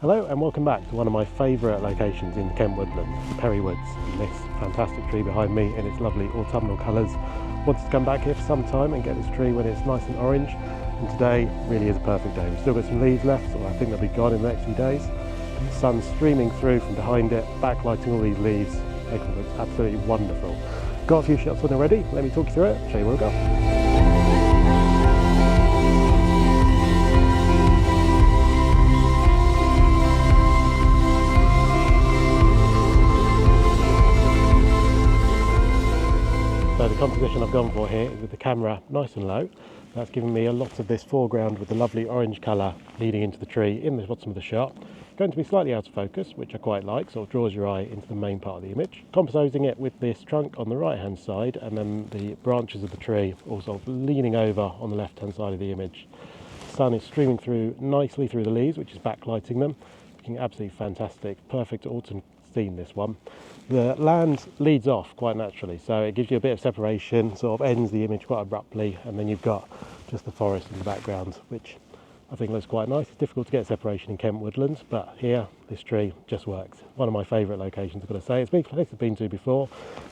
Hello and welcome back to one of my favourite locations in Kent Woodland, the Perry Woods, and this fantastic tree behind me in its lovely autumnal colours. Wanted to come back here for some time and get this tree when it's nice and orange, and today really is a perfect day. We've still got some leaves left, or I think they'll be gone in the next few days. And the sun's streaming through from behind it, backlighting all these leaves, making it look absolutely wonderful. Got a few shots on already, let me talk you through it, show you where we'll go. So the composition I've gone for here is with the camera nice and low. That's giving me a lot of this foreground with the lovely orange colour leading into the tree in the bottom of the shot. Going to be slightly out of focus, which I quite like, sort of draws your eye into the main part of the image. Composing it with this trunk on the right hand side and then the branches of the tree all sort of leaning over on the left hand side of the image. The sun is streaming through nicely through the leaves, which is backlighting them. Looking absolutely fantastic, perfect autumn scene this one. The land leads off quite naturally, so it gives you a bit of separation, sort of ends the image quite abruptly, and then you've got just the forest in the background, which I think looks quite nice. It's difficult to get separation in Kent Woodlands, but here this tree just works. One of my favourite locations, I've got to say. It's been a place I've been to before,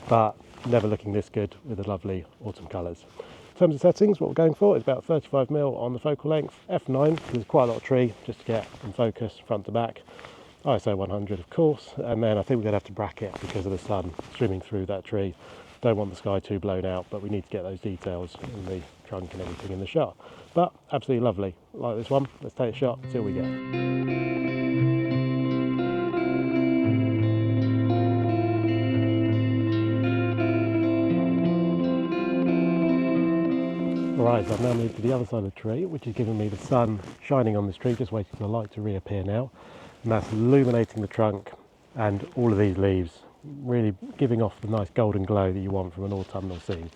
but never looking this good with the lovely autumn colours. In terms of settings, what we're going for is about 35mm on the focal length, f9, because there's quite a lot of tree just to get in focus front to back. ISO 100 of course, and then I think we're going to have to bracket because of the sun streaming through that tree. Don't want the sky too blown out, but we need to get those details in the trunk and everything in the shot. But absolutely lovely, like this one. Let's take a shot, see what we get. Alright, so I've now moved to the other side of the tree, which is giving me the sun shining on this tree, just waiting for the light to reappear now. And that's illuminating the trunk and all of these leaves, really giving off the nice golden glow that you want from an autumnal scene.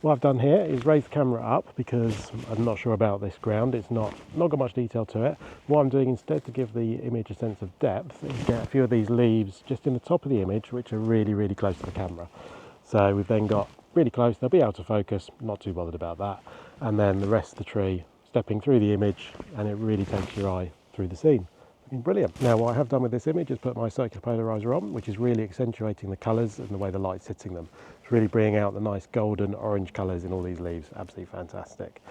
What I've done here is raise the camera up because I'm not sure about this ground. It's not got much detail to it. What I'm doing instead to give the image a sense of depth is get a few of these leaves just in the top of the image, which are really close to the camera. So we've then got really close, they'll be out of focus, not too bothered about that. And then the rest of the tree stepping through the image, and it really takes your eye through the scene. Brilliant. Now what I have done with this image is put my circular polariser on, which is really accentuating the colours and the way the light's hitting them. It's really bringing out the nice golden orange colours in all these leaves. Absolutely fantastic.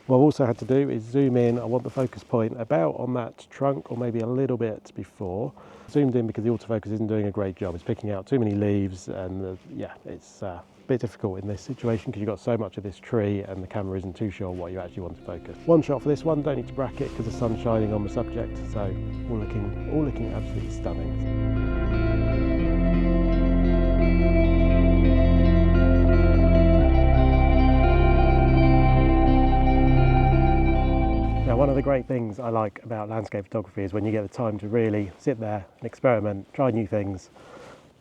What I've also had to do is zoom in. I want the focus point about on that trunk, or maybe a little bit before. Zoomed in because the autofocus isn't doing a great job. It's picking out too many leaves, and yeah, it's a bit difficult in this situation because you've got so much of this tree and the camera isn't too sure what you actually want to focus. One shot for this one, don't need to bracket because the sun's shining on the subject, so all looking absolutely stunning. Now, one of the great things I like about landscape photography is when you get the time to really sit there and experiment, try new things,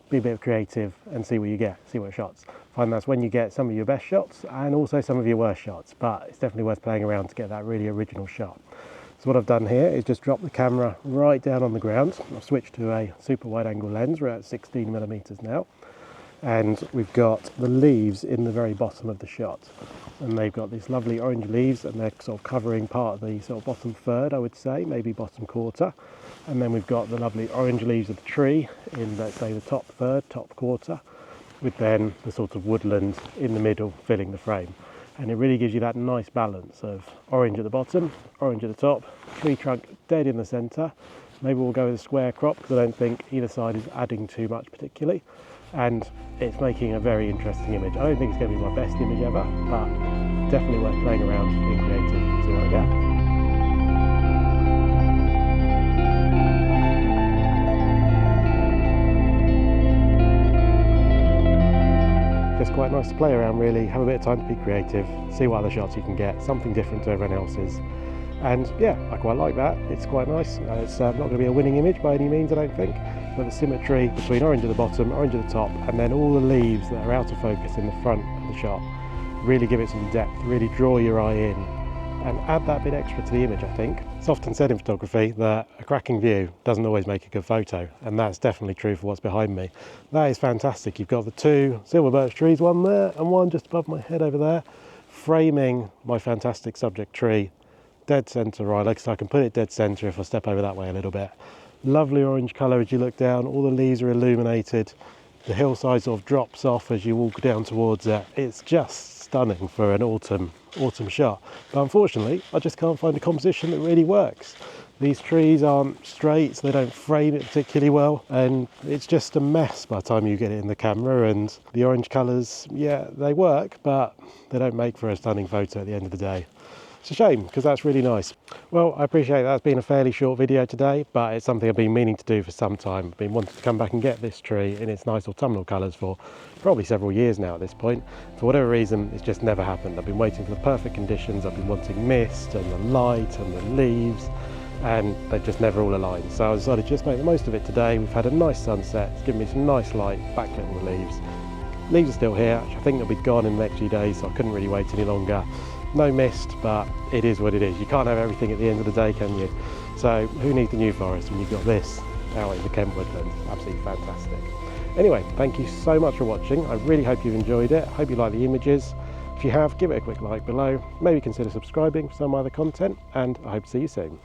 be a bit creative and see what you get, see what shots. I find that's when you get some of your best shots and also some of your worst shots, but it's definitely worth playing around to get that really original shot. So what I've done here is just drop the camera right down on the ground. I've switched to a super wide angle lens, we're at 16mm now. And we've got the leaves in the very bottom of the shot. And they've got these lovely orange leaves and they're sort of covering part of the sort of bottom third, I would say, maybe bottom quarter. And then we've got the lovely orange leaves of the tree in, let's say, the top third, top quarter, with then the sort of woodland in the middle filling the frame. And it really gives you that nice balance of orange at the bottom, orange at the top, tree trunk dead in the centre. Maybe we'll go with a square crop because I don't think either side is adding too much particularly. And it's making a very interesting image. I don't think it's going to be my best image ever, but definitely worth playing around, being creative, see what I get. It's quite nice to play around really, have a bit of time to be creative, see what other shots you can get, something different to everyone else's. And yeah, I quite like that, it's quite nice. It's not going to be a winning image by any means, I don't think, but the symmetry between orange at the bottom, orange at the top, and then all the leaves that are out of focus in the front of the shot really give it some depth, really draw your eye in and add that bit extra to the image, I think. It's often said in photography that a cracking view doesn't always make a good photo, and that's definitely true for what's behind me. That is fantastic. You've got the two silver birch trees, one there and one just above my head over there, framing my fantastic subject tree, dead centre right, like so I can put it dead centre if I step over that way a little bit. Lovely orange colour as you look down, all the leaves are illuminated, the hillside sort of drops off as you walk down towards it. It's just stunning for an autumn shot, but unfortunately I just can't find a composition that really works. These trees aren't straight, so they don't frame it particularly well, and it's just a mess by the time you get it in the camera. And the orange colours, yeah, they work, but they don't make for a stunning photo at the end of the day. It's a shame, because that's really nice. Well, I appreciate that's been a fairly short video today, but it's something I've been meaning to do for some time. I've been wanting to come back and get this tree in its nice autumnal colours for probably several years now at this point. For whatever reason, it's just never happened. I've been waiting for the perfect conditions. I've been wanting mist and the light and the leaves, and they've just never all aligned. So I decided to just make the most of it today. We've had a nice sunset, it's given me some nice light, backlit all the leaves. Leaves are still here, I think they'll be gone in the next few days, so I couldn't really wait any longer. No mist, but it is what it is. You can't have everything at the end of the day, can you? So who needs the New Forest when you've got this out in the Kent Woodlands? Absolutely fantastic. Anyway, thank you so much for watching. I really hope you've enjoyed it. I hope you like the images. If you have, give it a quick like below. Maybe consider subscribing for some other content, and I hope to see you soon.